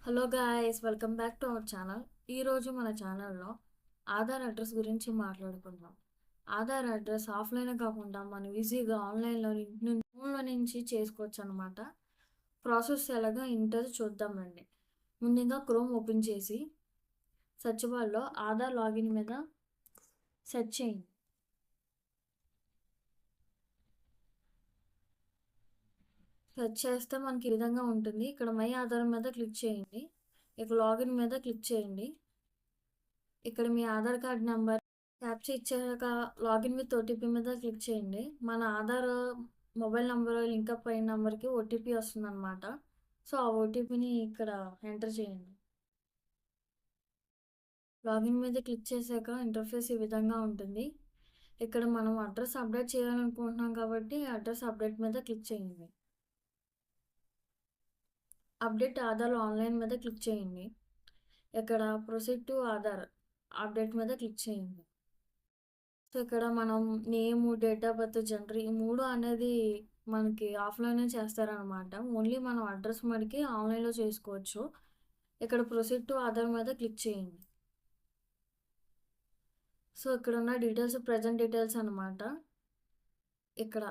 Hello guys, welcome back to our channel. ఈరోజు మన ఛానల్లో ఆధార్ అడ్రస్ గురించి మాట్లాడుకుందాం. ఆధార్ అడ్రస్ ఆఫ్లైన్ కాకుండా మనం ఈజీగా ఆన్లైన్లో ఫోన్లో నుంచి చేసుకోవచ్చు అనమాట. ప్రాసెస్ ఎలాగో ఇంటర్ చూద్దామండి. ముందుగా క్రోమ్ ఓపెన్ చేసి సెర్చ్ బార్లో ఆధార్ లాగిన్ మీద సెర్చ్ చేయండి. సెర్చ్ చేస్తే మనకి ఈ విధంగా ఉంటుంది. ఇక్కడ మై ఆధార్ మీద క్లిక్ చేయండి. ఇక్కడ లాగిన్ మీద క్లిక్ చేయండి. ఇక్కడ మీ ఆధార్ కార్డ్ నెంబర్ క్యాప్చా ఇచ్చాక లాగిన్ విత్ ఓటీపీ మీద క్లిక్ చేయండి. మన ఆధార్ మొబైల్ నెంబర్ లింకప్ అయిన నెంబర్కి ఓటీపీ వస్తుందన్నమాట. సో ఆ ఓటీపీని ఇక్కడ ఎంటర్ చేయండి. లాగిన్ మీద క్లిక్ చేశాక ఇంటర్ఫేస్ ఈ విధంగా ఉంటుంది. ఇక్కడ మనం అడ్రస్ అప్డేట్ చేయాలనుకుంటున్నాం కాబట్టి అడ్రస్ అప్డేట్ మీద క్లిక్ చేయండి. అప్డేట్ ఆధార్ ఆన్లైన్ మీద క్లిక్ చేయండి. ఇక్కడ ప్రొసీడ్ టు ఆధార్ అప్డేట్ మీద క్లిక్ చేయండి. సో ఇక్కడ మనం నేము, డేట్ ఆఫ్ బర్త్, జెండర్ ఈ 3 అనేది మనకి ఆఫ్లైనే చేస్తారనమాట. ఓన్లీ మనం అడ్రస్ మటుకి ఆన్లైన్లో చేసుకోవచ్చు. ఇక్కడ ప్రొసీడ్ టు ఆధార్ మీద క్లిక్ చేయండి. సో ఇక్కడ ఉన్న డీటెయిల్స్ ప్రజెంట్ డీటెయిల్స్ అనమాట. ఇక్కడ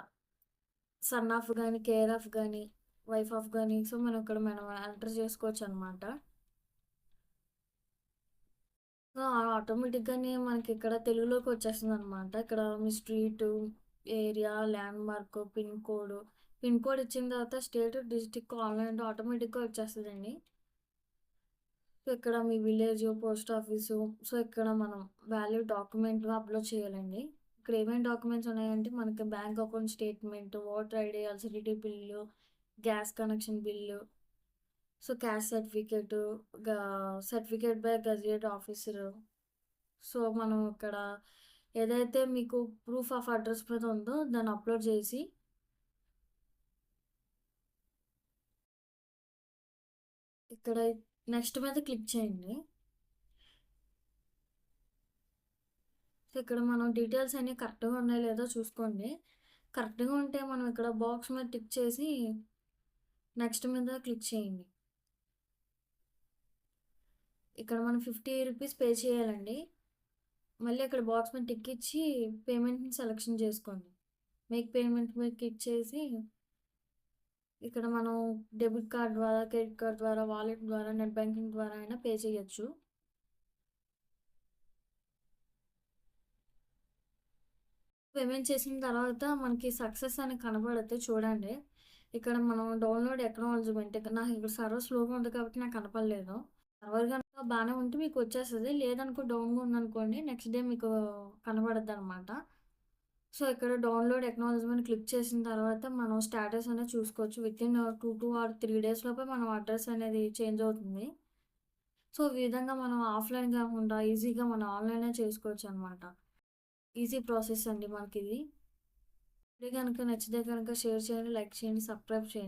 సన్ ఆఫ్ కానీ, కేర్ ఆఫ్ కానీ, వైఫ్ ఆఫ్ కానీ, సో మనం ఎంటర్ చేసుకోవచ్చు అనమాట. సో ఆటోమేటిక్గానే మనకి ఇక్కడ తెలుగులోకి వచ్చేస్తుంది అనమాట. ఇక్కడ మీ street, area, landmark, pin code ఇచ్చిన తర్వాత స్టేట్, డిస్టిక్, ఆన్లైన్ ఆటోమేటిక్గా వచ్చేస్తుందండి. సో ఇక్కడ మీ విలేజ్, పోస్ట్ ఆఫీసు, సో ఇక్కడ మనం వ్యాలిడ్ డాక్యుమెంట్ అప్లోడ్ చేయాలండి. ఇక్కడ ఏమేమి డాక్యుమెంట్స్ ఉన్నాయంటే మనకి bank account statement, voter ID, electricity bill, gas connection bill, so caste certificate by gazette officer. So మనం ఇక్కడ ఏదైతే మీకు ప్రూఫ్ ఆఫ్ అడ్రస్ మీద ఉందో దాన్ని అప్లోడ్ చేసి ఇక్కడ నెక్స్ట్ మీద క్లిక్ చేయండి. సో ఇక్కడ మనం డీటెయిల్స్ అన్నీ కరెక్ట్గా ఉన్నాయో లేదో చూసుకోండి. కరెక్ట్గా ఉంటే మనం ఇక్కడ బాక్స్ మీద టిక్ చేసి నెక్స్ట్ మీద క్లిక్ చేయండి. ఇక్కడ మనం 50 రూపీస్ పే చేయాలండి. మళ్ళీ అక్కడ బాక్స్ మీద టిక్ ఇచ్చి పేమెంట్ని సెలెక్షన్ చేసుకోండి. మేక్ పేమెంట్ మీద క్లిక్ చేసి ఇక్కడ మనం డెబిట్ కార్డ్ ద్వారా, క్రెడిట్ కార్డ్ ద్వారా, వాలెట్ ద్వారా, నెట్ బ్యాంకింగ్ ద్వారా అయినా పే చేయొచ్చు. పేమెంట్ చేసిన తర్వాత మనకి సక్సెస్ అని కనపడితే చూడండి. ఇక్కడ మనం డౌన్లోడ్ ఎక్నాలజ్మెంట్, నాకు ఇక్కడ సర్వర్ స్లోగా ఉంది కాబట్టి నాకు కనపడలేదు. సర్వర్ కనుక బాగానే ఉంటే మీకు వచ్చేస్తుంది. లేదనుకో డౌన్గా ఉందనుకోండి నెక్స్ట్ డే మీకు కనపడద్దు అనమాట. సో ఇక్కడ డౌన్లోడ్ ఎక్నాలజ్మెంట్ క్లిక్ చేసిన తర్వాత మనం స్టేటస్ అనేది చూసుకోవచ్చు. వితిన్ 2 ఆర్ 3 డేస్ లోపే మనం అడ్రస్ అనేది చేంజ్ అవుతుంది. సో ఈ విధంగా మనం ఆఫ్లైన్ కాకుండా ఈజీగా మనం ఆన్లైనే చేసుకోవచ్చు అనమాట. ఈజీ ప్రాసెస్ అండి మనకి ఇది. కనుక నచ్చితే కనుక షేర్ చేయండి, లైక్ చేయండి, సబ్స్క్రైబ్ చేయండి.